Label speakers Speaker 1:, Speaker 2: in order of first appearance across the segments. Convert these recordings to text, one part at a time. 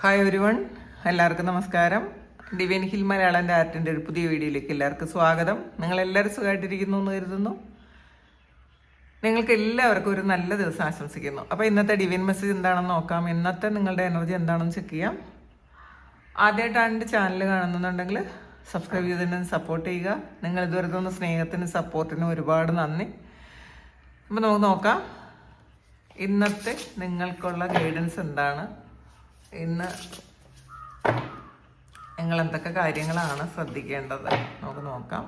Speaker 1: Hi everyone, എല്ലാവർക്കും നമസ്കാരം. Divine hill മലയാളൻ്റെ ആർട്ടിൻ്റെ ഒരു പുതിയ വീഡിയോയിലേക്ക് എല്ലാവർക്കും സ്വാഗതം. നിങ്ങളെല്ലാവരും സുഖമായിട്ടിരിക്കുന്നു എന്ന് കരുതുന്നു. നിങ്ങൾക്ക് എല്ലാവർക്കും ഒരു നല്ല ദിവസം ആശംസിക്കുന്നു. അപ്പോൾ ഇന്നത്തെ ഡിവൈൻ മെസ്സേജ് എന്താണെന്ന് നോക്കാം. ഇന്നത്തെ നിങ്ങളുടെ എനർജി എന്താണെന്ന് ചെക്ക് ചെയ്യാം. ആദ്യമായിട്ടാണ് എൻ്റെ ചാനൽ കാണുന്നുണ്ടെങ്കിൽ സബ്സ്ക്രൈബ് ചെയ്തതിന് സപ്പോർട്ട് ചെയ്യുക. നിങ്ങൾ ഇതുവരെ തന്ന സ്നേഹത്തിനും സപ്പോർട്ടിനും ഒരുപാട് നന്ദി. അപ്പോൾ നമുക്ക് നോക്കാം ഇന്നത്തെ നിങ്ങൾക്കുള്ള ഗൈഡൻസ് എന്താണ്. ഇന്ന് നിങ്ങൾ എന്തൊക്കെ കാര്യങ്ങളാണ് ശ്രദ്ധിക്കേണ്ടത് നമുക്ക് നോക്കാം.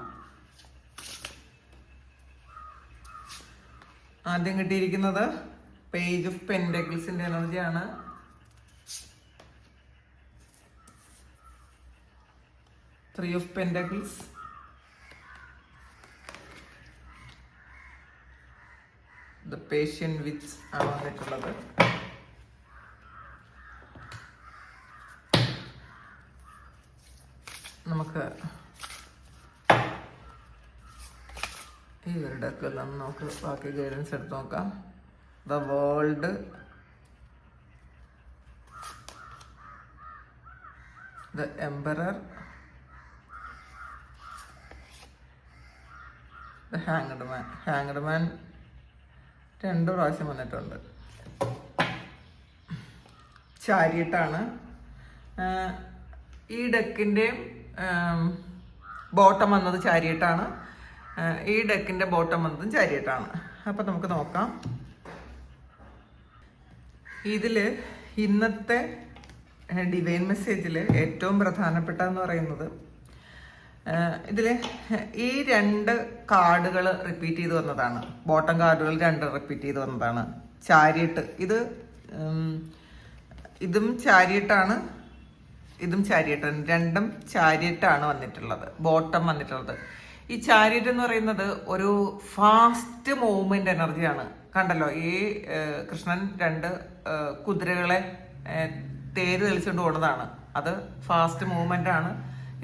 Speaker 1: ആദ്യം കിട്ടിയിരിക്കുന്നത് പേജ് ഓഫ് പെൻഡക്കിൾസിന്റെ എനർജിയാണ്. Three of pentacles, the patient which ആണ് വന്നിട്ടുള്ളത്. നമുക്ക് ഇവരുടെ ഒക്കെ നമുക്ക് ബാക്കി ഗൈഡൻസ് എടുത്ത് നോക്കാം. The world, the emperor, the hanged man. Hanged man 2 പ്രാവശ്യം വന്നിട്ടുണ്ട്. ചാരിയട്ടാണ്. ഈ ഡെക്കിൻ്റെയും ബോട്ടം വന്നത് ചാരിയട്ടാണ്. ഈ ഡെക്കിൻ്റെ ബോട്ടം വന്നതും ചാരിയട്ടാണ്. അപ്പം നമുക്ക് നോക്കാം. ഇതിൽ ഇന്നത്തെ ഡിവൈൻ മെസ്സേജിൽ ഏറ്റവും പ്രധാനപ്പെട്ടതെന്ന് പറയുന്നത് ഇതിൽ ഈ 2 കാർഡുകൾ റിപ്പീറ്റ് ചെയ്ത് വന്നതാണ്. ബോട്ടം കാർഡുകൾ 2 റിപ്പീറ്റ് ചെയ്ത് വന്നതാണ്. ചാരിയട്ട്, ഇതും ചാരിയട്ടാണ്, ഇതും ചാരിയട്ടാണ്. 2ഉം ചാരിയട്ടാണ് വന്നിട്ടുള്ളത്, ബോട്ടം വന്നിട്ടുള്ളത്. ഈ ചാരിയറ്റ് എന്ന് പറയുന്നത് ഒരു ഫാസ്റ്റ് മൂവ്മെന്റ് എനർജിയാണ്. കണ്ടല്ലോ, ഈ കൃഷ്ണൻ 2 കുതിരകളെ തേര് തെളിച്ചുകൊണ്ട് പോണതാണ്. അത് ഫാസ്റ്റ് മൂവ്മെന്റ് ആണ്.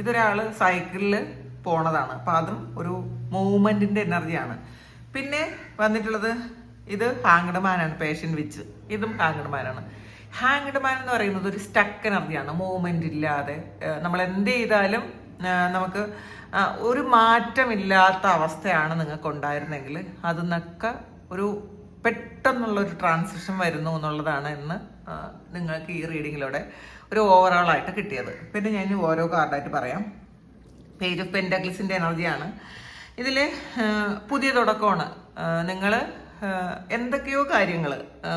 Speaker 1: ഇതൊരാള് സൈക്കിളിൽ പോണതാണ്. അപ്പൊ അതും ഒരു മൂവ്മെന്റിന്റെ എനർജിയാണ്. പിന്നെ വന്നിട്ടുള്ളത് ഇത് ഹാങ്ഡ് മാനാണ്, പേഷ്യൻ വിച്ച്. ഇതും ഹാങ്ഡ് മാനാണ്. ഹാങ്ഡ് മാൻ എന്ന് പറയുന്നത് ഒരു സ്റ്റക്ക് എനർജിയാണ്. മൂവ്മെന്റ് ഇല്ലാതെ നമ്മൾ എന്ത് ചെയ്താലും നമുക്ക് ഒരു മാറ്റമില്ലാത്ത അവസ്ഥയാണ് നിങ്ങൾക്ക് ഉണ്ടായിരുന്നെങ്കിൽ അതിന്നൊക്കെ ഒരു പെട്ടെന്നുള്ള ഒരു ട്രാൻസിഷൻ വരുന്നു എന്നുള്ളതാണ് ഇന്ന് നിങ്ങൾക്ക് ഈ റീഡിങ്ങിലൂടെ ഒരു ഓവറോൾ ആയിട്ട് കിട്ടിയത്. പിന്നെ ഞാൻ ഓരോ കാർഡായിട്ട് പറയാം. പേജ് ഓഫ് പെൻഡക്കിൾസിന്റെ എനർജിയാണ്. ഇതിൽ പുതിയ തുടക്കമാണ്. നിങ്ങൾ എന്തൊക്കെയോ കാര്യങ്ങൾ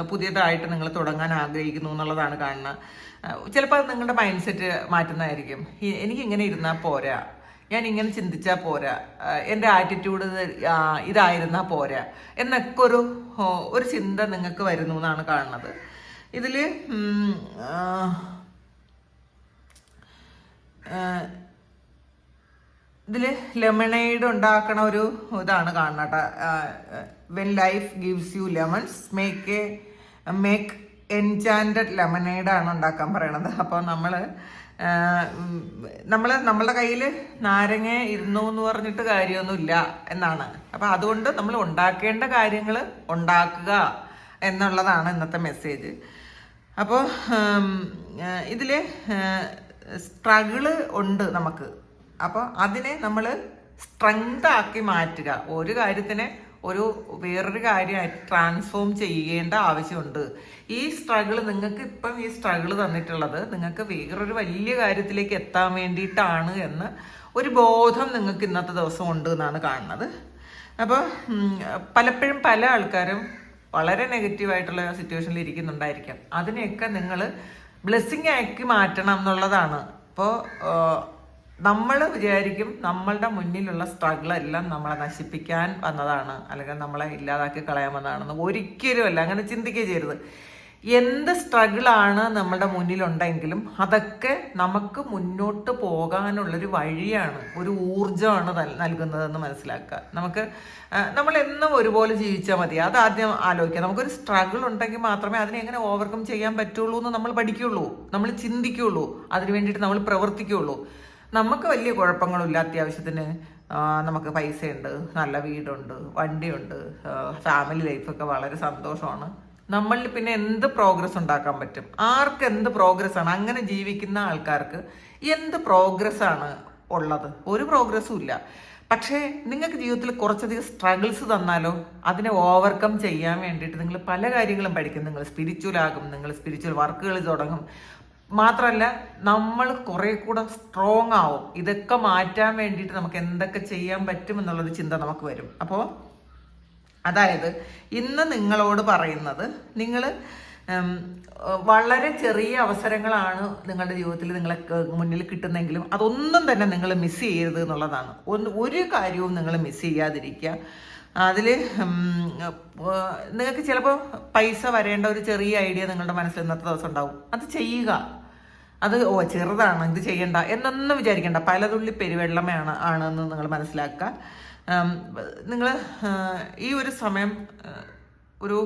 Speaker 1: പുതിയതായിട്ട് നിങ്ങൾ തുടങ്ങാൻ ആഗ്രഹിക്കുന്നു എന്നുള്ളതാണ് കാണുന്നത്. ചിലപ്പോൾ അത് നിങ്ങളുടെ മൈൻഡ് സെറ്റ് മാറ്റുന്നതായിരിക്കും. എനിക്കിങ്ങനെ ഇരുന്നാൽ പോരാ, ഞാൻ ഇങ്ങനെ ചിന്തിച്ചാൽ പോരാ, എൻ്റെ ആറ്റിറ്റ്യൂഡ് ഇതായിരുന്നാൽ പോരാ എന്നൊക്കെ ഒരു ചിന്ത നിങ്ങൾക്ക് വരുന്നു എന്നാണ് കാണുന്നത്. ഇതിൽ ലെമണേഡ് ഉണ്ടാക്കണ ഒരു ഇതാണ് കാണുന്നത്. When life gives you lemons make enchanted ലെമനേഡാണ് ഉണ്ടാക്കാൻ പറയണത്. അപ്പോൾ നമ്മളുടെ കയ്യിൽ നാരങ്ങ ഇരുന്നു എന്ന് പറഞ്ഞിട്ട് കാര്യമൊന്നുമില്ല എന്നാണ്. അപ്പം അതുകൊണ്ട് നമ്മൾ ഉണ്ടാക്കേണ്ട കാര്യങ്ങൾ ഉണ്ടാക്കുക എന്നുള്ളതാണ് ഇന്നത്തെ മെസ്സേജ്. അപ്പോൾ ഇതിൽ സ്ട്രഗിള് ഉണ്ട് നമുക്ക്. അപ്പോൾ അതിനെ നമ്മൾ സ്ട്രെങ്ത് ആക്കി മാറ്റുക. ഒരു കാര്യത്തിനെ വേറൊരു കാര്യമായിട്ട് ട്രാൻസ്ഫോം ചെയ്യേണ്ട ആവശ്യമുണ്ട്. ഈ സ്ട്രഗിൾ നിങ്ങൾക്ക് ഇപ്പം ഈ സ്ട്രഗിൾ തന്നിട്ടുള്ളത് നിങ്ങൾക്ക് വേറൊരു വലിയ കാര്യത്തിലേക്ക് എത്താൻ വേണ്ടിയിട്ടാണ് എന്ന ഒരു ബോധം നിങ്ങൾക്ക് ഇന്നത്തെ ദിവസം ഉണ്ട് എന്നാണ് കാണുന്നത്. അപ്പോൾ പലപ്പോഴും പല ആൾക്കാരും വളരെ നെഗറ്റീവായിട്ടുള്ള സിറ്റുവേഷനിൽ ഇരിക്കുന്നുണ്ടായിരിക്കാം. അതിനെയൊക്കെ നിങ്ങൾ ബ്ലെസ്സിങ് ആക്കി മാറ്റണം എന്നുള്ളതാണ്. അപ്പോൾ നമ്മൾ വിചാരിക്കും നമ്മളുടെ മുന്നിലുള്ള സ്ട്രഗിളെല്ലാം നമ്മളെ നശിപ്പിക്കാൻ വന്നതാണ്, അല്ലെങ്കിൽ നമ്മളെ ഇല്ലാതാക്കി കളയാൻ വന്നതാണെന്ന് ഒരിക്കലും അല്ല. അങ്ങനെ ചിന്തിക്കുകയും ചെയ്യരുത്. എന്ത് സ്ട്രഗിളാണ് നമ്മളുടെ മുന്നിലുണ്ടെങ്കിലും അതൊക്കെ നമുക്ക് മുന്നോട്ട് പോകാനുള്ളൊരു വഴിയാണ്, ഒരു ഊർജ്ജമാണ് നൽകുന്നതെന്ന് മനസ്സിലാക്കുക. നമ്മൾ എന്നും ഒരുപോലെ ജീവിച്ചാൽ മതി. അതാദ്യം ആലോചിക്കുക. നമുക്കൊരു സ്ട്രഗിൾ ഉണ്ടെങ്കിൽ മാത്രമേ അതിനെ എങ്ങനെ ഓവർകം ചെയ്യാൻ പറ്റുള്ളൂ എന്ന് നമ്മൾ പഠിക്കുകയുള്ളൂ, നമ്മൾ ചിന്തിക്കുകയുള്ളൂ, അതിന് വേണ്ടിയിട്ട് നമ്മൾ പ്രവർത്തിക്കുകയുള്ളൂ. നമുക്ക് വലിയ കുഴപ്പങ്ങളില്ല. അത്യാവശ്യത്തിന് നമുക്ക് പൈസയുണ്ട്, നല്ല വീടുണ്ട്, വണ്ടിയുണ്ട്, ഫാമിലി ലൈഫൊക്കെ വളരെ സന്തോഷമാണ്. നമ്മളിൽ പിന്നെ എന്ത് പ്രോഗ്രസ് ഉണ്ടാക്കാൻ പറ്റും? ആർക്ക് എന്ത് പ്രോഗ്രസ് ആണ്? അങ്ങനെ ജീവിക്കുന്ന ആൾക്കാർക്ക് എന്ത് പ്രോഗ്രസ് ആണ് ഉള്ളത്? ഒരു പ്രോഗ്രസ്സും ഇല്ല. പക്ഷേ നിങ്ങൾക്ക് ജീവിതത്തിൽ കുറച്ചധികം സ്ട്രഗിൾസ് തന്നാലോ അതിനെ ഓവർകം ചെയ്യാൻ വേണ്ടിയിട്ട് നിങ്ങൾ പല കാര്യങ്ങളും പഠിക്കും. നിങ്ങൾ സ്പിരിച്വൽ ആകും, നിങ്ങൾ സ്പിരിച്വൽ വർക്കുകൾ തുടങ്ങും. മാത്രമല്ല നമ്മൾ കുറെ കൂടെ സ്ട്രോങ് ആവും. ഇതൊക്കെ മാറ്റാൻ വേണ്ടിയിട്ട് നമുക്ക് എന്തൊക്കെ ചെയ്യാൻ പറ്റും എന്നുള്ളൊരു ചിന്ത നമുക്ക് വരും. അപ്പോൾ അതായത് ഇന്ന് നിങ്ങളോട് പറയുന്നത്, നിങ്ങൾ വളരെ ചെറിയ അവസരങ്ങളാണ് നിങ്ങളുടെ ജീവിതത്തിൽ നിങ്ങളെ മുന്നിൽ കിട്ടുന്നെങ്കിലും അതൊന്നും തന്നെ നിങ്ങൾ മിസ് ചെയ്യരുത് എന്നുള്ളതാണ്. ഒരു കാര്യവും നിങ്ങൾ മിസ് ചെയ്യാതിരിക്കുക. അതിൽ നിങ്ങൾക്ക് ചിലപ്പോൾ പൈസ വരേണ്ട ഒരു ചെറിയ ഐഡിയ നിങ്ങളുടെ മനസ്സിൽ ഇന്നത്തെ ദിവസം ഉണ്ടാവും. അത് ചെയ്യുക. അത് ചെറുതാണ്, ഇത് ചെയ്യണ്ട എന്നൊന്നും വിചാരിക്കേണ്ട. പലതുള്ളി പെരുവെള്ളമാണ് ആണെന്ന് നിങ്ങൾ മനസ്സിലാക്കുക. നിങ്ങൾ ഈ ഒരു സമയം ഒരു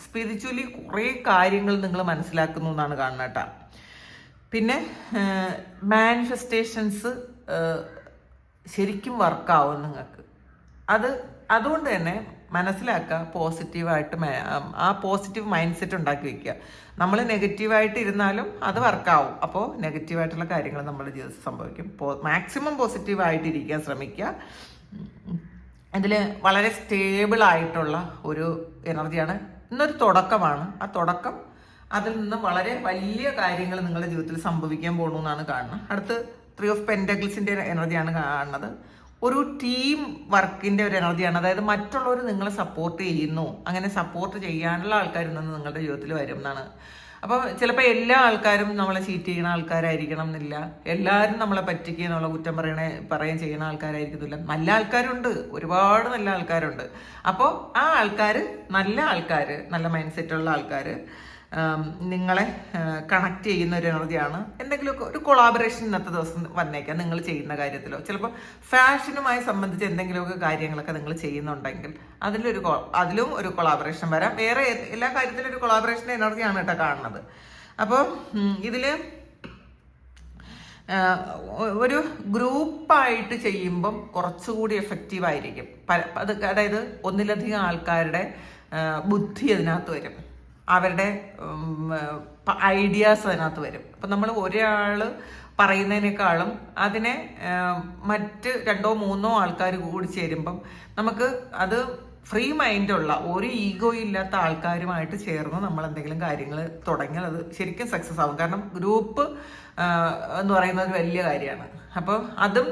Speaker 1: സ്പിരിച്വലി കുറേ കാര്യങ്ങൾ നിങ്ങൾ മനസ്സിലാക്കുന്നു എന്നാണ് കാണുന്നത് കേട്ടോ. പിന്നെ മാനിഫെസ്റ്റേഷൻസ് ശരിക്കും വർക്കാവും നിങ്ങൾക്ക്. അതുകൊണ്ട് തന്നെ മനസ്സിലാക്കുക, പോസിറ്റീവായിട്ട് ആ പോസിറ്റീവ് മൈൻഡ് സെറ്റ് ഉണ്ടാക്കി വയ്ക്കുക. നമ്മൾ നെഗറ്റീവായിട്ട് ഇരുന്നാലും അത് വർക്കാവും. അപ്പോൾ നെഗറ്റീവായിട്ടുള്ള കാര്യങ്ങൾ നമ്മുടെ ജീവിതത്തിൽ സംഭവിക്കും. മാക്സിമം പോസിറ്റീവായിട്ടിരിക്കാൻ ശ്രമിക്കുക. ഇതിൽ വളരെ സ്റ്റേബിൾ ആയിട്ടുള്ള ഒരു എനർജിയാണ്. ഇന്നൊരു തുടക്കമാണ്. ആ തുടക്കം അതിൽ നിന്ന് വളരെ വലിയ കാര്യങ്ങൾ നിങ്ങളുടെ ജീവിതത്തിൽ സംഭവിക്കാൻ പോകണു എന്നാണ് കാണുന്നത്. അടുത്ത് 3 ഓഫ് പെന്റക്കിൾസിന്റെ എനർജിയാണ് കാണുന്നത്. ഒരു ടീം വർക്കിന്റെ ഒരു എനർജിയാണ്. അതായത് മറ്റുള്ളവർ നിങ്ങളെ സപ്പോർട്ട് ചെയ്യുന്നു. അങ്ങനെ സപ്പോർട്ട് ചെയ്യാനുള്ള ആൾക്കാർ നിന്ന് നിങ്ങളുടെ ജീവിതത്തിൽ വരും എന്നാണ്. അപ്പോൾ ചിലപ്പോൾ എല്ലാ ആൾക്കാരും നമ്മളെ ചീറ്റ് ചെയ്യുന്ന ആൾക്കാരായിരിക്കണം എന്നില്ല. എല്ലാവരും നമ്മളെ പറ്റിക്കുക എന്നുള്ള കുറ്റം പറയുകയും ചെയ്യുന്ന ആൾക്കാരായിരിക്കത്തില്ല. നല്ല ആൾക്കാരുണ്ട്, ഒരുപാട് നല്ല ആൾക്കാരുണ്ട്. അപ്പോൾ ആ ആൾക്കാർ, നല്ല ആൾക്കാർ, നല്ല മൈൻഡ് സെറ്റുള്ള ആൾക്കാർ നിങ്ങളെ കണക്ട് ചെയ്യുന്ന ഒരു എനർജിയാണ്. എന്തെങ്കിലുമൊക്കെ ഒരു കൊളാബറേഷൻ ഇന്നത്തെ ദിവസം വന്നേക്കാം. നിങ്ങൾ ചെയ്യുന്ന കാര്യത്തിലോ ചിലപ്പോൾ ഫാഷനുമായി സംബന്ധിച്ച് എന്തെങ്കിലുമൊക്കെ കാര്യങ്ങളൊക്കെ നിങ്ങൾ ചെയ്യുന്നുണ്ടെങ്കിൽ അതിലും ഒരു കൊളാബറേഷൻ വരാം. വേറെ എല്ലാ കാര്യത്തിലും ഒരു കൊളാബറേഷൻ എനർജിയാണ് കേട്ടോ കാണുന്നത്. അപ്പോൾ ഇതിൽ ഒരു ഗ്രൂപ്പായിട്ട് ചെയ്യുമ്പം കുറച്ചുകൂടി എഫക്റ്റീവ് ആയിരിക്കും. അതായത് ഒന്നിലധികം ആൾക്കാരുടെ ബുദ്ധി അതിനകത്ത് വരും, അവരുടെ ഐഡിയാസ് അതിനകത്ത് വരും. അപ്പം നമ്മൾ ഒരാൾ പറയുന്നതിനേക്കാളും അതിനെ മറ്റ് 2-3 ആൾക്കാർ കൂടി ചേരുമ്പം നമുക്ക് അത് ഫ്രീ മൈൻഡുള്ള ഒരു ഈഗോ ഇല്ലാത്ത ആൾക്കാരുമായിട്ട് ചേർന്ന് നമ്മൾ എന്തെങ്കിലും കാര്യങ്ങൾ തുടങ്ങിയാൽ അത് ശരിക്കും സക്സസ് ആവും. കാരണം ഗ്രൂപ്പ് എന്ന് പറയുന്നത് ഒരു വലിയ കാര്യമാണ്. അപ്പോൾ അതും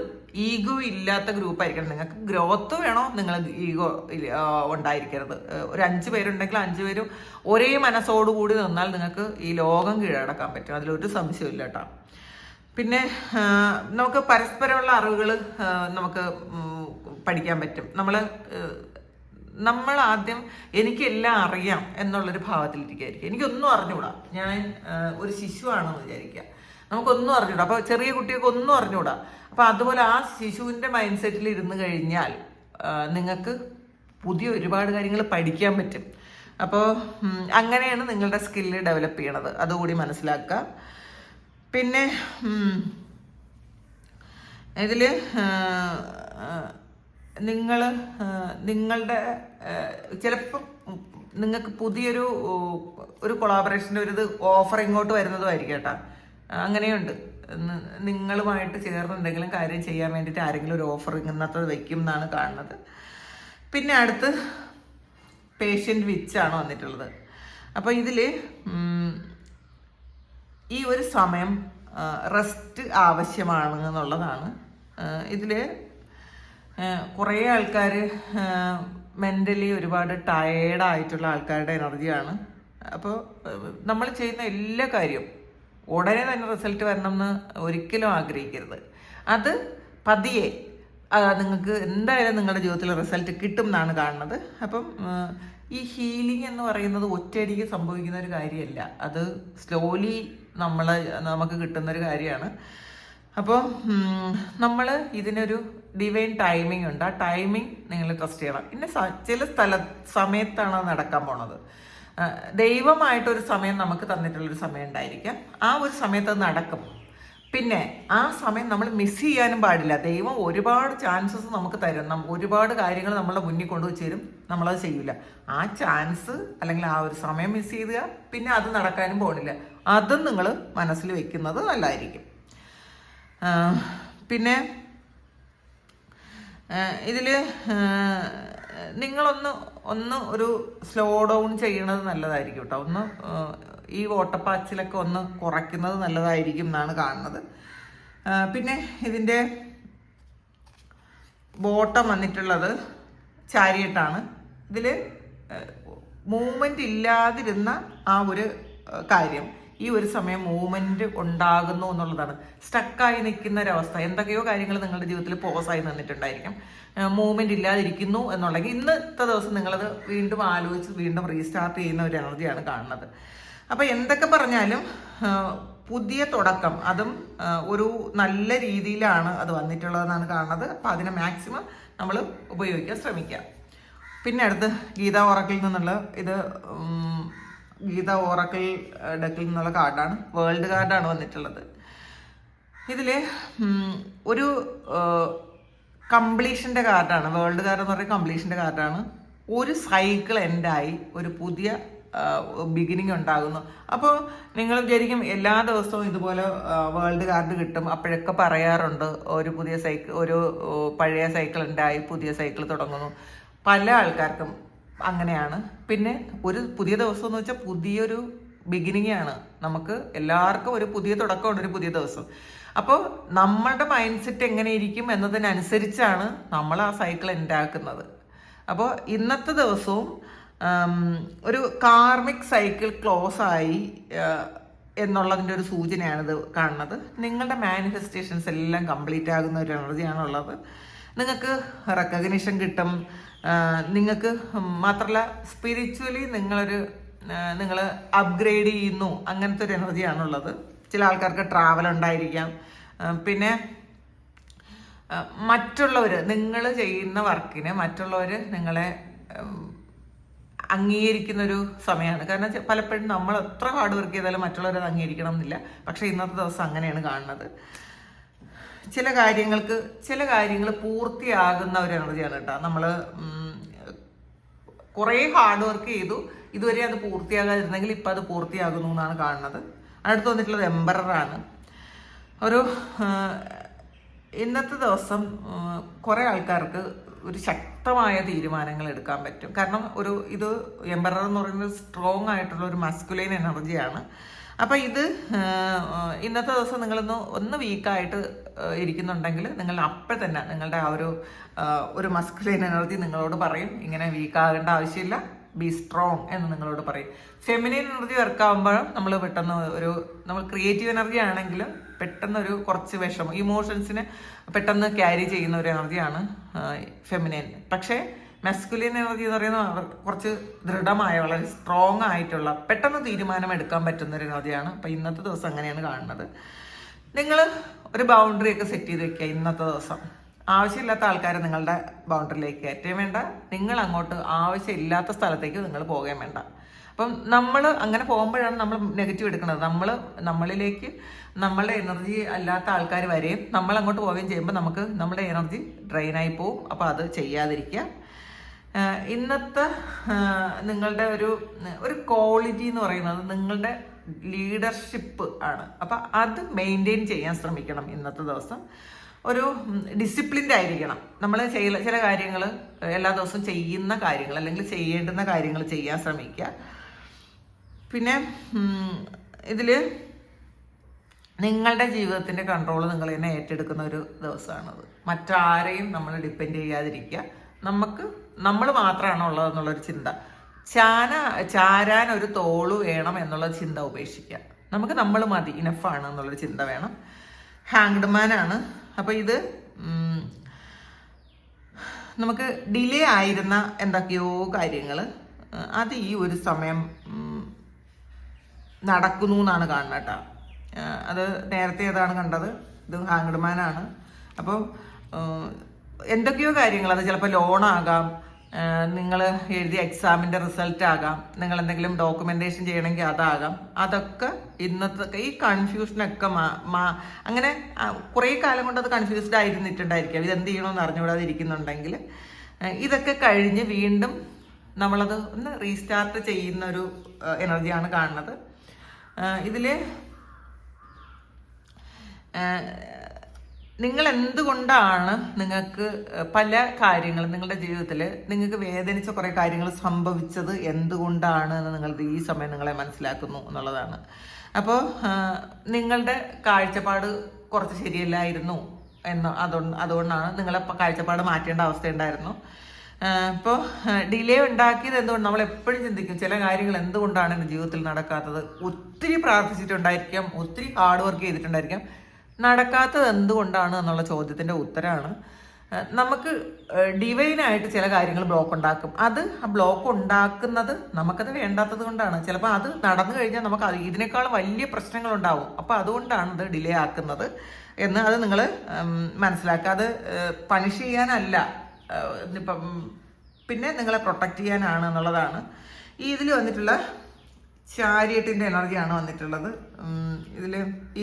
Speaker 1: ഈഗോ ഇല്ലാത്ത ഗ്രൂപ്പായിരിക്കണം. നിങ്ങൾക്ക് ഗ്രോത്ത് വേണോ, നിങ്ങൾ ഈഗോ ഉണ്ടായിരിക്കരുത്. ഒരു 5 പേരുണ്ടെങ്കിൽ 5 പേരും ഒരേ മനസ്സോടുകൂടി നിന്നാൽ നിങ്ങൾക്ക് ഈ ലോകം കീഴടക്കാൻ പറ്റും. അതിലൊരു സംശയമില്ല കേട്ടോ. പിന്നെ നമുക്ക് പരസ്പരമുള്ള അറിവുകൾ നമുക്ക് പഠിക്കാൻ പറ്റും. നമ്മൾ ആദ്യം എനിക്കെല്ലാം അറിയാം എന്നുള്ളൊരു ഭാവത്തിലിരിക്കുകയായിരിക്കും. എനിക്കൊന്നും അറിഞ്ഞുകൂടാ, ഞാൻ ഒരു ശിശുവാണെന്ന് വിചാരിക്കുക. നമുക്കൊന്നും അറിഞ്ഞൂടാ. അപ്പോൾ ചെറിയ കുട്ടികൾക്ക് ഒന്നും അറിഞ്ഞൂടാ. അപ്പോൾ അതുപോലെ ആ ശിശുവിൻ്റെ മൈൻഡ് സെറ്റിൽ ഇരുന്ന് കഴിഞ്ഞാൽ നിങ്ങൾക്ക് പുതിയ ഒരുപാട് കാര്യങ്ങൾ പഠിക്കാൻ പറ്റും. അപ്പോൾ അങ്ങനെയാണ് നിങ്ങളുടെ സ്കില്ല് ഡെവലപ്പ് ചെയ്യണത്. അതുകൂടി മനസ്സിലാക്കുക. പിന്നെ ഇതിൽ നിങ്ങളുടെ ചിലപ്പോൾ നിങ്ങൾക്ക് പുതിയൊരു കൊളാബറേഷൻ്റെ ഒരു ഓഫർ ഇങ്ങോട്ട് വരുന്നതുമായിരിക്കും കേട്ടോ. അങ്ങനെയുണ്ട്. നിങ്ങളുമായിട്ട് ചേർന്ന് എന്തെങ്കിലും കാര്യം ചെയ്യാൻ വേണ്ടിയിട്ട് ആരെങ്കിലും ഒരു ഓഫർ ഇന്നത്തെ വയ്ക്കും എന്നാണ് കാണുന്നത്. പിന്നെ അടുത്ത് പേഷ്യൻ്റ് വിച്ചാണ് വന്നിട്ടുള്ളത്. അപ്പോൾ ഇതിൽ ഈ ഒരു സമയം റെസ്റ്റ് ആവശ്യമാണ് എന്നുള്ളതാണ്. ഇതിൽ കുറേ ആൾക്കാർ മെൻ്റലി ഒരുപാട് ടയേർഡായിട്ടുള്ള ആൾക്കാരുടെ എനർജിയാണ്. അപ്പോൾ നമ്മൾ ചെയ്യുന്ന എല്ലാ കാര്യവും ഉടനെ തന്നെ റിസൾട്ട് വരണം എന്ന് ഒരിക്കലും ആഗ്രഹിക്കരുത്. അത് പതിയെ നിങ്ങൾക്ക് എന്തായാലും നിങ്ങളുടെ ജീവിതത്തിൽ റിസൾട്ട് കിട്ടും എന്നാണ് കാണുന്നത്. അപ്പം ഈ ഹീലിംഗ് എന്ന് പറയുന്നത് ഒറ്റയടിക്ക് സംഭവിക്കുന്ന ഒരു കാര്യമല്ല. അത് സ്ലോലി നമുക്ക് കിട്ടുന്നൊരു കാര്യമാണ്. അപ്പോൾ നമ്മൾ ഇതിനൊരു ഡിവൈൻ ടൈമിംഗ് ഉണ്ട്. ആ ടൈമിംഗ് നിങ്ങൾ ട്രസ്റ്റ് ചെയ്യണം. പിന്നെ ചില സമയത്താണ് അത് നടക്കാൻ പോണത്. ദൈവമായിട്ടൊരു സമയം നമുക്ക് തന്നിട്ടുള്ളൊരു സമയം ഉണ്ടായിരിക്കാം. ആ ഒരു സമയത്ത് അത് നടക്കും. പിന്നെ ആ സമയം നമ്മൾ മിസ് ചെയ്യാനും പാടില്ല. ദൈവം ഒരുപാട് ചാൻസസ് നമുക്ക് തരും, ഒരുപാട് കാര്യങ്ങൾ നമ്മളെ മുന്നിൽ കൊണ്ടുവച്ച് തരും, നമ്മളത് ചെയ്യില്ല. ആ ചാൻസ് അല്ലെങ്കിൽ ആ ഒരു സമയം മിസ് ചെയ്തുക, പിന്നെ അത് നടക്കാനും പോണില്ല. അതും നിങ്ങൾ മനസ്സിൽ വെക്കുന്നത് നല്ലതായിരിക്കും. പിന്നെ ഇതിൽ നിങ്ങളൊന്ന് ഒരു സ്ലോ ഡൗൺ ചെയ്യണത് നല്ലതായിരിക്കും കേട്ടോ. ഈ ഓട്ടപ്പാച്ചിലൊക്കെ ഒന്ന് കുറയ്ക്കുന്നത് നല്ലതായിരിക്കും എന്നാണ് കാണുന്നത്. പിന്നെ ഇതിൻ്റെ ബോട്ടം വന്നിട്ടുള്ളത് ചാരിയട്ടാണ്. ഇതിൽ മൂവ്മെൻറ്റ് ഇല്ലാതിരുന്ന ആ ഒരു കാര്യം ഈ ഒരു സമയം മൂവ്മെൻറ്റ് ഉണ്ടാകുന്നു എന്നുള്ളതാണ്. സ്റ്റക്കായി നിൽക്കുന്ന ഒരവസ്ഥ, എന്തൊക്കെയോ കാര്യങ്ങൾ നിങ്ങളുടെ ജീവിതത്തിൽ പോസായി നിന്നിട്ടുണ്ടായിരിക്കും, മൂവ്മെൻറ്റ് ഇല്ലാതിരിക്കുന്നു എന്നുണ്ടെങ്കിൽ ഇന്നത്തെ ദിവസം നിങ്ങളത് വീണ്ടും ആലോചിച്ച് വീണ്ടും റീസ്റ്റാർട്ട് ചെയ്യുന്ന ഒരു എനർജിയാണ് കാണുന്നത്. അപ്പോൾ എന്തൊക്കെ പറഞ്ഞാലും പുതിയ തുടക്കം, അതും ഒരു നല്ല രീതിയിലാണ് അത് വന്നിട്ടുള്ളതെന്നാണ് കാണുന്നത്. അപ്പോൾ അതിനെ മാക്സിമം നമ്മൾ ഉപയോഗിക്കാൻ ശ്രമിക്കുക. പിന്നെ അടുത്ത് ഗീത ഓറക്കിൽ നിന്നുള്ള ഇത് ഗീത ഓറക്കിൾ ഡെക്കിൽ നിന്നുള്ള കാർഡാണ്, വേൾഡ് കാർഡാണ് വന്നിട്ടുള്ളത്. ഇതിൽ ഒരു കംപ്ലീഷൻ്റെ കാർഡാണ്. വേൾഡ് കാർഡ് എന്ന് പറയുന്നത് കംപ്ലീഷൻ്റെ കാർഡാണ്. ഒരു സൈക്കിൾ എൻഡായി ഒരു പുതിയ ബിഗിനിങ് ഉണ്ടാകുന്നു. അപ്പോൾ നിങ്ങൾ വിചാരിക്കും എല്ലാ ദിവസവും ഇതുപോലെ വേൾഡ് കാർഡ് കിട്ടും. അപ്പോഴൊക്കെ പറയാറുണ്ട് ഒരു പുതിയ സൈക്കിൾ, ഒരു പഴയ സൈക്കിൾ ഉണ്ടായി പുതിയ സൈക്കിൾ തുടങ്ങുന്നു. പല ആൾക്കാർക്കും അങ്ങനെയാണ്. പിന്നെ ഒരു പുതിയ ദിവസം എന്ന് വെച്ചാൽ പുതിയൊരു ബിഗിനിങ് ആണ്. നമുക്ക് എല്ലാവർക്കും ഒരു പുതിയ തുടക്കമുണ്ട്, ഒരു പുതിയ ദിവസം. അപ്പോൾ നമ്മളുടെ മൈൻഡ് സെറ്റ് എങ്ങനെ ഇരിക്കും എന്നതിനനുസരിച്ചാണ് നമ്മൾ ആ സൈക്കിൾ ഉണ്ടാക്കുന്നത്. അപ്പോൾ ഇന്നത്തെ ദിവസവും ഒരു കാർമിക് സൈക്കിൾ ക്ലോസ് ആയി എന്നുള്ളതിൻ്റെ ഒരു സൂചനയാണിത് കാണുന്നത്. നിങ്ങളുടെ മാനിഫെസ്റ്റേഷൻസ് എല്ലാം കംപ്ലീറ്റ് ആകുന്ന ഒരു എനർജിയാണുള്ളത്. നിങ്ങൾക്ക് റെക്കഗ്നിഷൻ കിട്ടും. നിങ്ങൾക്ക് മാത്രമല്ല സ്പിരിച്വലി നിങ്ങൾ അപ്ഗ്രേഡ് ചെയ്യുന്നു, അങ്ങനത്തെ ഒരു എനർജിയാണുള്ളത്. ചില ആൾക്കാർക്ക് ട്രാവൽ ഉണ്ടായിരിക്കാം. പിന്നെ മറ്റുള്ളവർ, നിങ്ങൾ ചെയ്യുന്ന വർക്കിന് മറ്റുള്ളവർ നിങ്ങളെ അംഗീകരിക്കുന്നൊരു സമയമാണ്. കാരണം പലപ്പോഴും നമ്മൾ എത്ര ഹാർഡ് വർക്ക് ചെയ്താലും മറ്റുള്ളവരത് അംഗീകരിക്കണം എന്നില്ല. പക്ഷേ ഇന്നത്തെ ദിവസം അങ്ങനെയാണ് കാണുന്നത്. ചില കാര്യങ്ങൾ പൂർത്തിയാകുന്ന ഒരു എനർജിയാണ് കേട്ടോ. നമ്മൾ കുറേ ഹാർഡ് വർക്ക് ചെയ്തു, ഇതുവരെ അത് പൂർത്തിയാകാതിരുന്നെങ്കിൽ ഇപ്പം അത് പൂർത്തിയാകുന്നു എന്നാണ് കാണുന്നത്. അടുത്ത് വന്നിട്ടുള്ളത് എംബററാണ്. ഇന്നത്തെ ദിവസം കുറേ ആൾക്കാർക്ക് ഒരു ശക്തമായ തീരുമാനങ്ങൾ എടുക്കാൻ പറ്റും. കാരണം ഇത് എംബറർ എന്ന് പറയുന്നത് സ്ട്രോങ് ആയിട്ടുള്ള ഒരു മസ്കുലൈൻ എനർജിയാണ്. അപ്പം ഇത് ഇന്നത്തെ ദിവസം നിങ്ങളൊന്ന് വീക്കായിട്ട് ഇരിക്കുന്നുണ്ടെങ്കിൽ നിങ്ങൾ അപ്പോൾ തന്നെ നിങ്ങളുടെ ആ ഒരു മസ്കുലൈൻ എനർജി നിങ്ങളോട് പറയും, ഇങ്ങനെ വീക്കാകേണ്ട ആവശ്യമില്ല, ബി സ്ട്രോങ് എന്ന് നിങ്ങളോട് പറയും. ഫെമിനൈൻ എനർജി വർക്കാകുമ്പോൾ നമ്മൾ പെട്ടെന്ന് നമ്മൾ ക്രിയേറ്റീവ് എനർജി ആണെങ്കിലും പെട്ടെന്നൊരു കുറച്ച് വിഷമം, ഇമോഷൻസിനെ പെട്ടെന്ന് ക്യാരി ചെയ്യുന്ന ഒരു എനർജിയാണ് ഫെമിനൈൻ. പക്ഷേ മസ്കുലിൻ എനർജി എന്ന് പറയുന്നത് കുറച്ച് ദൃഢമായ, വളരെ സ്ട്രോങ് ആയിട്ടുള്ള, പെട്ടെന്ന് തീരുമാനം എടുക്കാൻ പറ്റുന്ന ഒരു എനർജിയാണ്. അപ്പം ഇന്നത്തെ ദിവസം അങ്ങനെയാണ് കാണുന്നത്. നിങ്ങൾ ഒരു ബൗണ്ടറി ഒക്കെ സെറ്റ് ചെയ്ത് വെക്കുക. ഇന്നത്തെ ദിവസം ആവശ്യമില്ലാത്ത ആൾക്കാരെ നിങ്ങളുടെ ബൗണ്ടറിയിലേക്ക് കയറ്റുകയും വേണ്ട, നിങ്ങൾ അങ്ങോട്ട് ആവശ്യമില്ലാത്ത സ്ഥലത്തേക്ക് നിങ്ങൾ പോവുകയും വേണ്ട. അപ്പം നമ്മൾ അങ്ങനെ പോകുമ്പോഴാണ് നമ്മൾ നെഗറ്റീവ് എടുക്കുന്നത്. നമ്മളിലേക്ക് നമ്മളുടെ എനർജി അല്ലാത്ത ആൾക്കാർ വരെയും നമ്മൾ അങ്ങോട്ട് പോവുകയും ചെയ്യുമ്പോൾ നമ്മുടെ എനർജി ഡ്രെയിനായി പോവും. അപ്പോൾ അത് ചെയ്യാതിരിക്കുക. ഇന്നത്തെ നിങ്ങളുടെ ഒരു ക്വാളിറ്റി എന്ന് പറയുന്നത് നിങ്ങളുടെ ലീഡർഷിപ്പ് ആണ്. അപ്പം അത് മെയിൻറ്റെയിൻ ചെയ്യാൻ ശ്രമിക്കണം. ഇന്നത്തെ ദിവസം ഒരു ഡിസിപ്ലിൻഡ് ആയിരിക്കണം. നമ്മൾ ചില കാര്യങ്ങൾ എല്ലാ ദിവസവും ചെയ്യുന്ന കാര്യങ്ങൾ അല്ലെങ്കിൽ ചെയ്യേണ്ടുന്ന കാര്യങ്ങൾ ചെയ്യാൻ ശ്രമിക്കുക. പിന്നെ ഇതിൽ നിങ്ങളുടെ ജീവിതത്തിൻ്റെ കൺട്രോൾ നിങ്ങൾ തന്നെ ഏറ്റെടുക്കുന്ന ഒരു ദിവസമാണത്. മറ്റാരെയും നമ്മൾ ഡിപ്പെൻഡ് ചെയ്യാതിരിക്കുക. നമ്മൾ മാത്രമാണ് ഉള്ളതെന്നുള്ളൊരു ചിന്ത, ചാരാൻ ഒരു തോള് വേണം എന്നുള്ള ചിന്ത ഉപേക്ഷിക്കുക. നമ്മൾ മതി, ഇനഫാണ് എന്നുള്ളൊരു ചിന്ത വേണം. ഹാങ്ഡ്മാനാണ്. അപ്പോൾ ഇത് നമുക്ക് ഡിലേ ആയിരുന്ന എന്തൊക്കെയോ കാര്യങ്ങൾ അത് ഈ ഒരു സമയം നടക്കുന്നു എന്നാണ് കാണുന്നത് കേട്ടോ. അത് നേരത്തെ ഏതാണ് കണ്ടത്, ഇത് ഹാങ്ഡ്മാനാണ്. അപ്പോൾ എന്തൊക്കെയോ കാര്യങ്ങൾ, അത് ചിലപ്പോൾ ലോണാകാം, നിങ്ങൾ എഴുതിയ എക്സാമിൻ്റെ റിസൾട്ട് ആകാം, നിങ്ങൾ എന്തെങ്കിലും ഡോക്യുമെൻറ്റേഷൻ ചെയ്യണമെങ്കിൽ അതാകാം. അതൊക്കെ ഇന്നത്തെ ഈ കൺഫ്യൂഷനൊക്കെ അങ്ങനെ കുറേ കാലം കൊണ്ട് അത് കൺഫ്യൂസ്ഡ് ആയിരുന്നിട്ടുണ്ടായിരിക്കാം. ഇതെന്ത് ചെയ്യണമെന്ന് അറിഞ്ഞുകൂടാതെ ഇരിക്കുന്നുണ്ടെങ്കിൽ ഇതൊക്കെ കഴിഞ്ഞ് വീണ്ടും നമ്മളത് ഒന്ന് റീസ്റ്റാർട്ട് ചെയ്യുന്ന ഒരു എനർജിയാണ് കാണുന്നത്. ഇതിൽ നിങ്ങൾ എന്തുകൊണ്ടാണ് നിങ്ങൾക്ക് പല കാര്യങ്ങളും നിങ്ങളുടെ ജീവിതത്തിൽ നിങ്ങൾക്ക് വേദനിച്ച കുറേ കാര്യങ്ങൾ സംഭവിച്ചത് എന്തുകൊണ്ടാണ് എന്ന് നിങ്ങൾ ഈ സമയം നിങ്ങളെ മനസ്സിലാക്കുന്നു എന്നുള്ളതാണ്. അപ്പോൾ നിങ്ങളുടെ കാഴ്ചപ്പാട് കുറച്ച് ശരിയല്ലായിരുന്നു അതുകൊണ്ടാണ് നിങ്ങളെ കാഴ്ചപ്പാട് മാറ്റേണ്ട അവസ്ഥയുണ്ടായിരുന്നു. ഇപ്പോൾ ഡിലേ ഉണ്ടാക്കിയത് എന്തുകൊണ്ട് നമ്മൾ എപ്പോഴും ചിന്തിക്കും ചില കാര്യങ്ങൾ എന്തുകൊണ്ടാണ് എൻ്റെ ജീവിതത്തിൽ നടക്കാത്തത്. ഒത്തിരി പ്രാർത്ഥിച്ചിട്ടുണ്ടായിരിക്കാം, ഒത്തിരി ഹാർഡ് വർക്ക് ചെയ്തിട്ടുണ്ടായിരിക്കാം, നടക്കാത്തത് എന്തുകൊണ്ടാണ് എന്നുള്ള ചോദ്യത്തിൻ്റെ ഉത്തരമാണ് നമുക്ക് ഡിവൈനായിട്ട് ചില കാര്യങ്ങൾ ബ്ലോക്ക് ഉണ്ടാക്കും. ആ ബ്ലോക്ക് ഉണ്ടാക്കുന്നത് നമുക്കത് വേണ്ടാത്തത് കൊണ്ടാണ്. ചിലപ്പോൾ അത് നടന്നു കഴിഞ്ഞാൽ നമുക്ക് ഇതിനേക്കാളും വലിയ പ്രശ്നങ്ങളുണ്ടാവും. അപ്പോൾ അതുകൊണ്ടാണ് ഇത് ഡിലേ ആക്കുന്നത് എന്ന് അത് നിങ്ങൾ മനസ്സിലാക്കുക. അത് പണിഷ് ചെയ്യാനല്ല, ഇപ്പം പിന്നെ നിങ്ങളെ പ്രൊട്ടക്റ്റ് ചെയ്യാനാണ് എന്നുള്ളതാണ്. ഇതിൽ വന്നിട്ടുള്ള ചാരിയറ്റിൻ്റെ എനർജിയാണ് വന്നിട്ടുള്ളത്. ഇതിൽ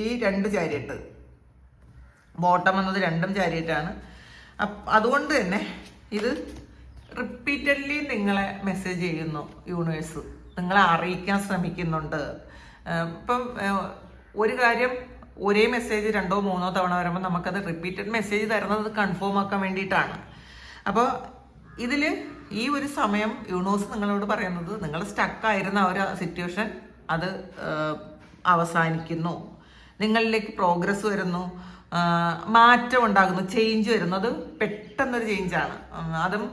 Speaker 1: ഈ 2 ചാരിയറ്റ്, ബോട്ടം എന്നത് 2 ചാരിയറ്റാണ്. അതുകൊണ്ട് തന്നെ ഇത് റിപ്പീറ്റഡ്ലി നിങ്ങളെ മെസ്സേജ് ചെയ്യുന്നു യൂണിവേഴ്സ്, നിങ്ങളെ അറിയിക്കാൻ ശ്രമിക്കുന്നുണ്ട്. ഇപ്പം ഒരു കാര്യം ഒരേ മെസ്സേജ് 2 or 3 തവണ വരുമ്പോൾ നമുക്കത് റിപ്പീറ്റഡ് മെസ്സേജ് തരുന്നത് കൺഫേം ആക്കാൻ വേണ്ടിയിട്ടാണ്. അപ്പോൾ ഇതിൽ ഈ ഒരു സമയം യൂണിവേഴ്സ് നിങ്ങളോട് പറയുന്നത് നിങ്ങൾ സ്റ്റക്കായിരുന്ന ഒരു സിറ്റുവേഷൻ അത് അവസാനിക്കുന്നു, നിങ്ങളിലേക്ക് പ്രോഗ്രസ് വരുന്നു, മാറ്റം ഉണ്ടാകുന്നു, ചേഞ്ച് വരുന്നു. അത് പെട്ടെന്നൊരു ചേഞ്ചാണ്, അതും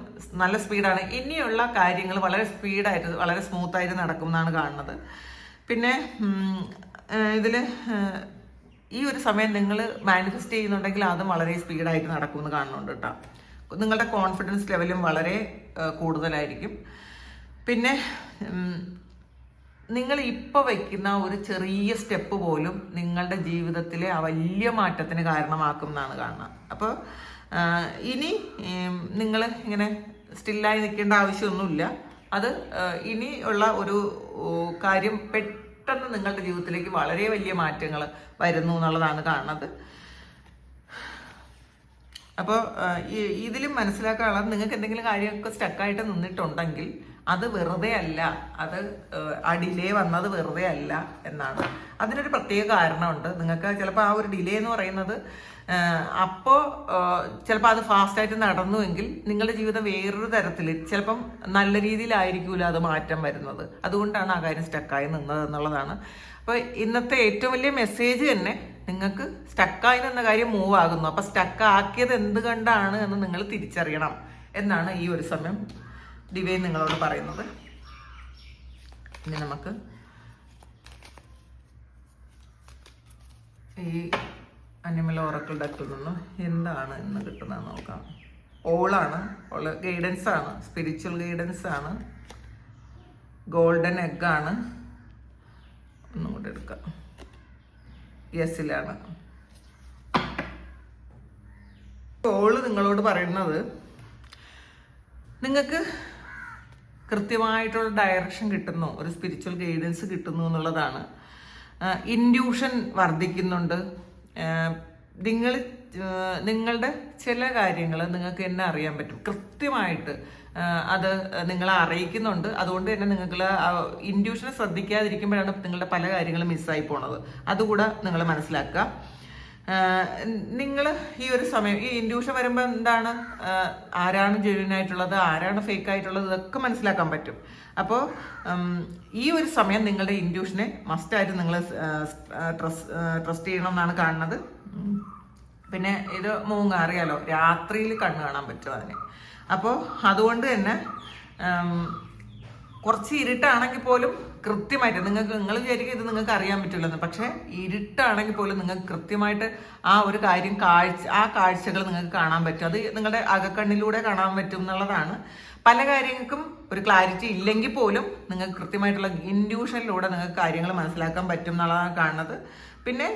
Speaker 1: നല്ല സ്പീഡാണ്. ഇനിയുള്ള കാര്യങ്ങൾ വളരെ സ്പീഡായിട്ട് വളരെ സ്മൂത്തായിട്ട് നടക്കും എന്നാണ് കാണുന്നത്. പിന്നെ ഇതിൽ ഈ ഒരു സമയം നിങ്ങൾ മാനിഫെസ്റ്റ് ചെയ്യുന്നുണ്ടെങ്കിൽ അതും വളരെ സ്പീഡായിട്ട് നടക്കുമെന്ന് കാണുന്നുണ്ട് കേട്ടോ. നിങ്ങളുടെ കോൺഫിഡൻസ് ലെവലും വളരെ കൂടുതലായിരിക്കും. പിന്നെ നിങ്ങൾ ഇപ്പോൾ വയ്ക്കുന്ന ഒരു ചെറിയ സ്റ്റെപ്പ് പോലും നിങ്ങളുടെ ജീവിതത്തിലെ ആ വലിയ മാറ്റത്തിന് കാരണമാക്കും എന്നാണ് കാണുന്നത്. അപ്പോൾ ഇനി നിങ്ങൾ ഇങ്ങനെ സ്റ്റില്ലായി നിൽക്കേണ്ട ആവശ്യമൊന്നുമില്ല. അത് ഇനി ഉള്ള ഒരു കാര്യം പെട്ടെന്ന് നിങ്ങളുടെ ജീവിതത്തിലേക്ക് വളരെ വലിയ മാറ്റങ്ങൾ വരുന്നു എന്നുള്ളതാണ് കാണുന്നത്. അപ്പോൾ ഇതിലും മനസ്സിലാക്കാനുള്ളത് നിങ്ങൾക്ക് എന്തെങ്കിലും കാര്യമൊക്കെ സ്റ്റക്കായിട്ട് നിന്നിട്ടുണ്ടെങ്കിൽ അത് വെറുതെ അല്ല, അത് ആ ഡിലേ വന്നത് വെറുതെ അല്ല എന്നാണ്. അതിനൊരു പ്രത്യേക കാരണമുണ്ട്. നിങ്ങൾക്ക് ചിലപ്പോൾ ആ ഒരു ഡിലേ എന്ന് പറയുന്നത് അപ്പോൾ ചിലപ്പോൾ അത് ഫാസ്റ്റായിട്ട് നടന്നുവെങ്കിൽ നിങ്ങളുടെ ജീവിതം വേറൊരു തരത്തിൽ ചിലപ്പം നല്ല രീതിയിലായിരിക്കില്ല അത് മാറ്റം വരുന്നത്. അതുകൊണ്ടാണ് ആ കാര്യം സ്റ്റക്കായി നിന്നത് എന്നുള്ളതാണ്. അപ്പോൾ ഇന്നത്തെ ഏറ്റവും വലിയ മെസ്സേജ് തന്നെ നിങ്ങൾക്ക് സ്റ്റക്കായി നിന്ന കാര്യം മൂവ് ആകുന്നു. അപ്പോൾ സ്റ്റക്ക് ആക്കിയത് എന്തുകൊണ്ടാണ് എന്ന് നിങ്ങൾ തിരിച്ചറിയണം എന്നാണ് ഈ ഒരു സമയം ഡിവൈൻ നിങ്ങളോട് പറയുന്നത്. ഇനി നമുക്ക് ഈ അനിമൽ ഓറക്കിൾ ഡെക്കിൽ നിന്ന് എന്താണ് ഇന്ന് കിട്ടുന്നതെന്ന് നോക്കാം. ഓളാണ്, ഗൈഡൻസ് ആണ്, സ്പിരിച്വൽ ഗൈഡൻസ് ആണ്, ഗോൾഡൻ എഗ്ഗാണ്. ഒന്നും കൂടെ എടുക്കാം. യെസിലാണ്. ഓള് നിങ്ങളോട് പറയുന്നത് നിങ്ങൾക്ക് കൃത്യമായിട്ടുള്ള ഡയറക്ഷൻ കിട്ടുന്നു, ഒരു സ്പിരിച്വൽ ഗൈഡൻസ് കിട്ടുന്നു എന്നുള്ളതാണ്. ഇൻഡ്യൂഷൻ വർദ്ധിക്കുന്നുണ്ട്. നിങ്ങളുടെ ചില കാര്യങ്ങൾ നിങ്ങൾക്ക് തന്നെ അറിയാൻ പറ്റും കൃത്യമായിട്ട്, അത് നിങ്ങളെ അറിയിക്കുന്നുണ്ട്. അതുകൊണ്ട് തന്നെ നിങ്ങൾക്ക് ഇൻഡ്യൂഷനെ ശ്രദ്ധിക്കാതിരിക്കുമ്പോഴാണ് നിങ്ങളുടെ പല കാര്യങ്ങളും മിസ്സായി പോണത്. അതുകൂടെ നിങ്ങൾ മനസ്സിലാക്കുക. നിങ്ങൾ ഈ ഒരു സമയം ഈ ഇൻഡ്യൂഷൻ വരുമ്പോൾ എന്താണ്, ആരാണ് ജെന്യുയിൻ ആയിട്ടുള്ളത്, ആരാണ് ഫേക്ക് ആയിട്ടുള്ളത്, ഇതൊക്കെ മനസ്സിലാക്കാൻ പറ്റും. അപ്പോൾ ഈ ഒരു സമയം നിങ്ങളുടെ ഇൻഡ്യൂഷനെ മസ്റ്റായിട്ട് നിങ്ങൾ ട്രസ്റ്റ് ചെയ്യണം എന്നാണ് കാണുന്നത്. പിന്നെ ഇത് അറിയാലോ, രാത്രിയിൽ കണ്ണ് കാണാൻ പറ്റും അതിന്. അപ്പോൾ അതുകൊണ്ട് തന്നെ കുറച്ച് ഇരുട്ടാണെങ്കിൽ പോലും കൃത്യമായിട്ട് നിങ്ങൾ വിചാരിക്കും ഇത് നിങ്ങൾക്ക് അറിയാൻ പറ്റില്ലെന്ന്, പക്ഷേ ഇരുട്ടാണെങ്കിൽ പോലും നിങ്ങൾക്ക് കൃത്യമായിട്ട് ആ ഒരു കാര്യം ആ കാഴ്ചകൾ നിങ്ങൾക്ക് കാണാൻ പറ്റും. അത് നിങ്ങളുടെ അകക്കണ്ണിലൂടെ കാണാൻ പറ്റും എന്നുള്ളതാണ്. പല കാര്യങ്ങൾക്കും ഒരു ക്ലാരിറ്റി ഇല്ലെങ്കിൽ പോലും നിങ്ങൾക്ക് കൃത്യമായിട്ടുള്ള ഇൻഡ്യൂഷനിലൂടെ നിങ്ങൾക്ക് കാര്യങ്ങൾ മനസ്സിലാക്കാൻ പറ്റും എന്നുള്ളതാണ് കാണുന്നത്. പിന്നെ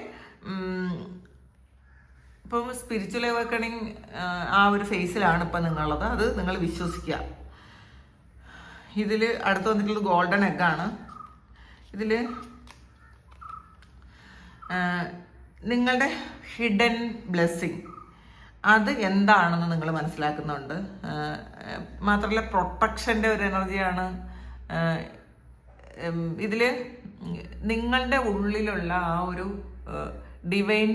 Speaker 1: ഇപ്പം സ്പിരിച്വൽ അവേക്കണിങ് ആ ഒരു ഫേസിലാണ് ഇപ്പം നിങ്ങളുള്ളത്. അത് നിങ്ങൾ വിശ്വസിക്കുക. ഇതിൽ അടുത്ത് വന്നിട്ടുള്ളത് ഗോൾഡൻ എഗ്ഗാണ്. ഇതിൽ നിങ്ങളുടെ ഹിഡൻ ബ്ലെസ്സിങ് അത് എന്താണെന്ന് നിങ്ങൾ മനസ്സിലാക്കുന്നുണ്ട്. മാത്രമല്ല പ്രൊട്ടക്ഷൻ്റെ ഒരു എനർജിയാണ് ഇതിൽ. നിങ്ങളുടെ ഉള്ളിലുള്ള ആ ഒരു ഡിവൈൻ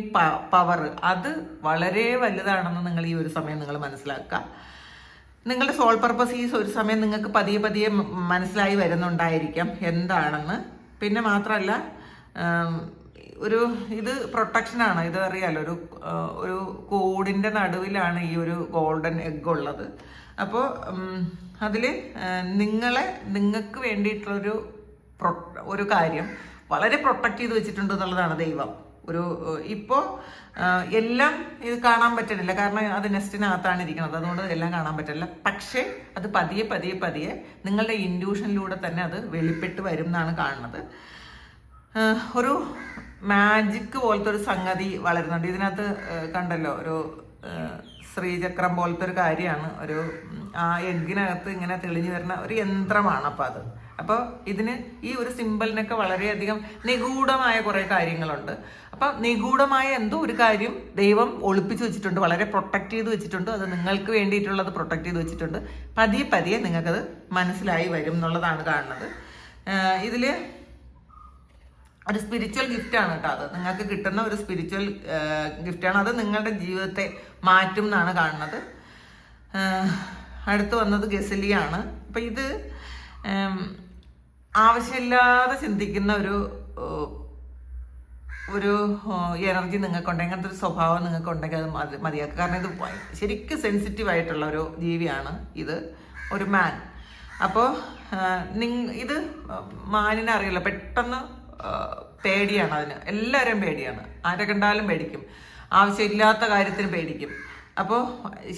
Speaker 1: പവർ അത് വളരെ വലുതാണെന്ന് നിങ്ങൾ ഈ ഒരു സമയം നിങ്ങൾ മനസ്സിലാക്കുക. നിങ്ങളുടെ സോൾ പർപ്പസ് ഈ ഒരു സമയം നിങ്ങൾക്ക് പതിയെ പതിയെ മനസ്സിലായി വരുന്നുണ്ടായിരിക്കാം എന്താണെന്ന്. പിന്നെ മാത്രമല്ല ഇത് പ്രൊട്ടക്ഷനാണ്. ഇത് അറിയാലോ, ഒരു കോഡിൻ്റെ നടുവിലാണ് ഈ ഒരു ഗോൾഡൻ എഗ് ഉള്ളത്. അപ്പോൾ അതിൽ നിങ്ങൾക്ക് വേണ്ടിയിട്ടുള്ളൊരു ഒരു കാര്യം വളരെ പ്രൊട്ടക്റ്റ് ചെയ്ത് വെച്ചിട്ടുണ്ട് എന്നുള്ളതാണ് ദൈവം. ഇപ്പോൾ എല്ലാം ഇത് കാണാൻ പറ്റണില്ല, കാരണം അത് നെസ്റ്റിനകത്താണ് ഇരിക്കുന്നത്, അതുകൊണ്ട് എല്ലാം കാണാൻ പറ്റില്ല. പക്ഷേ അത് പതിയെ പതിയെ പതിയെ നിങ്ങളുടെ ഇൻഡ്യൂഷനിലൂടെ തന്നെ അത് വെളിപ്പെട്ട് വരും എന്നാണ് കാണുന്നത്. ഒരു മാജിക് പോലത്തെ ഒരു സംഗതി വളരുന്നുണ്ട് ഇതിനകത്ത്. കണ്ടല്ലോ, ഒരു ശ്രീചക്രം പോലത്തെ ഒരു കാര്യമാണ്. ആ എഗ്ഗിനകത്ത് ഇങ്ങനെ തെളിഞ്ഞു വരുന്ന ഒരു യന്ത്രമാണ്. അപ്പോൾ ഇതിന് ഈ ഒരു സിമ്പലിനൊക്കെ വളരെയധികം നിഗൂഢമായ കുറേ കാര്യങ്ങളുണ്ട്. അപ്പം നിഗൂഢമായ എന്തോ ഒരു കാര്യം ദൈവം ഒളിപ്പിച്ച് വെച്ചിട്ടുണ്ട്, വളരെ പ്രൊട്ടക്റ്റ് ചെയ്ത് വെച്ചിട്ടുണ്ട്. അത് നിങ്ങൾക്ക് വേണ്ടിയിട്ടുള്ളത് പ്രൊട്ടക്റ്റ് ചെയ്ത് വെച്ചിട്ടുണ്ട്. പതിയെ പതിയെ നിങ്ങൾക്കത് മനസ്സിലായി വരും എന്നുള്ളതാണ് കാണുന്നത്. ഇതിൽ ഒരു സ്പിരിച്വൽ ഗിഫ്റ്റാണ് കേട്ടോ. അത് നിങ്ങൾക്ക് കിട്ടുന്ന ഒരു സ്പിരിച്വൽ ഗിഫ്റ്റാണ്. അത് നിങ്ങളുടെ ജീവിതത്തെ മാറ്റും എന്നാണ് കാണുന്നത്. അടുത്ത് വന്നത് ഗസലിയാണ്. അപ്പം ഇത് ആവശ്യമില്ലാതെ ചിന്തിക്കുന്ന ഒരു എനർജി നിങ്ങൾക്കുണ്ടെങ്കിൽ, അങ്ങനത്തെ ഒരു സ്വഭാവം നിങ്ങൾക്കുണ്ടെങ്കിൽ അത് മതിയാക്കുക. കാരണം ഇത് ശരിക്കും സെൻസിറ്റീവ് ആയിട്ടുള്ള ഒരു ജീവിയാണ് ഇത്, ഒരു മാൻ. അപ്പോൾ ഇത് മാനിനെ അറിയില്ല, പെട്ടെന്ന് പേടിയാണ് അതിന്. എല്ലാവരും പേടിയാണ്, ആരെ കണ്ടാലും പേടിക്കും, ആവശ്യമില്ലാത്ത കാര്യത്തിന് പേടിക്കും. അപ്പോൾ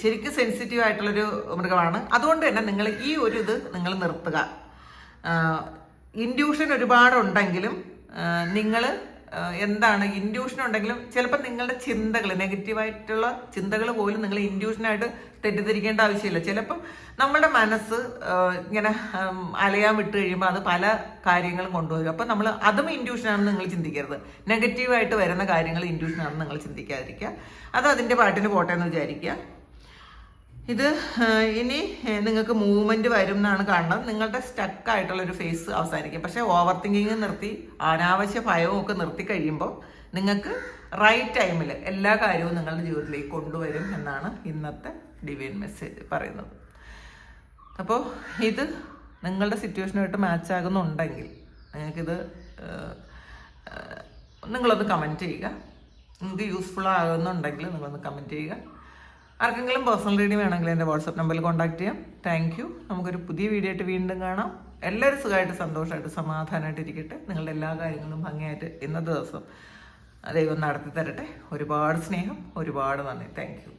Speaker 1: ശരിക്കും സെൻസിറ്റീവ് ആയിട്ടുള്ളൊരു മൃഗമാണ്. അതുകൊണ്ട് തന്നെ നിങ്ങൾ ഈ ഒരു ഇത് നിങ്ങൾ നിർത്തുക. ഇൻഡ്യൂഷൻ ഒരുപാടുണ്ടെങ്കിലും നിങ്ങൾ എന്താണ് ഇൻഡ്യൂഷൻ ഉണ്ടെങ്കിലും ചിലപ്പോൾ നിങ്ങളുടെ ചിന്തകൾ, നെഗറ്റീവായിട്ടുള്ള ചിന്തകൾ പോലും നിങ്ങൾ ഇൻഡ്യൂഷനായിട്ട് തെറ്റിദ്ധരിക്കേണ്ട ആവശ്യമില്ല. ചിലപ്പം നമ്മളുടെ മനസ്സ് ഇങ്ങനെ അലയാൻ വിട്ട് കഴിയുമ്പോൾ അത് പല കാര്യങ്ങളും കൊണ്ടുവരും. അപ്പം നമ്മൾ അതും ഇൻഡ്യൂഷനാണെന്ന് നിങ്ങൾ ചിന്തിക്കരുത്. നെഗറ്റീവായിട്ട് വരുന്ന കാര്യങ്ങൾ ഇൻഡ്യൂഷനാണെന്ന് നിങ്ങൾ ചിന്തിക്കാതിരിക്കുക. അത് അതിൻ്റെ പാട്ടിന് പോട്ടെ എന്ന് വിചാരിക്കുക. ഇത് ഇനി നിങ്ങൾക്ക് മൂവ്മെൻറ്റ് വരും എന്നാണ് കാണുന്നത്. നിങ്ങളുടെ സ്റ്റക്കായിട്ടുള്ളൊരു ഫേസ് അവസാനിക്കും. പക്ഷേ ഓവർ തിങ്കിങ് നിർത്തി അനാവശ്യ ഭയവും ഒക്കെ നിർത്തി കഴിയുമ്പോൾ നിങ്ങൾക്ക് റൈറ്റ് ടൈമിൽ എല്ലാ കാര്യവും നിങ്ങളുടെ ജീവിതത്തിലേക്ക് കൊണ്ടുവരും എന്നാണ് ഇന്നത്തെ ഡിവൈൻ മെസ്സേജ് പറയുന്നത്. അപ്പോൾ ഇത് നിങ്ങളുടെ സിറ്റുവേഷനുമായിട്ട് മാച്ച് ആകുന്നുണ്ടെങ്കിൽ നിങ്ങൾക്കിത് നിങ്ങളൊന്ന് കമൻറ്റ് ചെയ്യുക. നിങ്ങൾക്ക് യൂസ്ഫുൾ ആകുന്നുണ്ടെങ്കിൽ നിങ്ങളൊന്ന് കമൻറ്റ് ചെയ്യുക. ആർക്കെങ്കിലും പേഴ്സണൽ റീഡിംഗ് വേണമെങ്കിൽ എൻ്റെ വാട്സപ്പ് നമ്പറിൽ കോൺടാക്ട് ചെയ്യാം. Thank you. നമുക്കൊരു പുതിയ വീഡിയോ ആയിട്ട് വീണ്ടും കാണാം. എല്ലാവരും സുഖമായിട്ട് സന്തോഷമായിട്ട് സമാധാനമായിട്ട് ഇരിക്കട്ടെ. നിങ്ങളുടെ എല്ലാ കാര്യങ്ങളും ഭംഗിയായിട്ട് ഇന്നത്തെ ദിവസം ദൈവം നടത്തി തരട്ടെ. ഒരുപാട് സ്നേഹം, ഒരുപാട് നന്ദി. Thank you.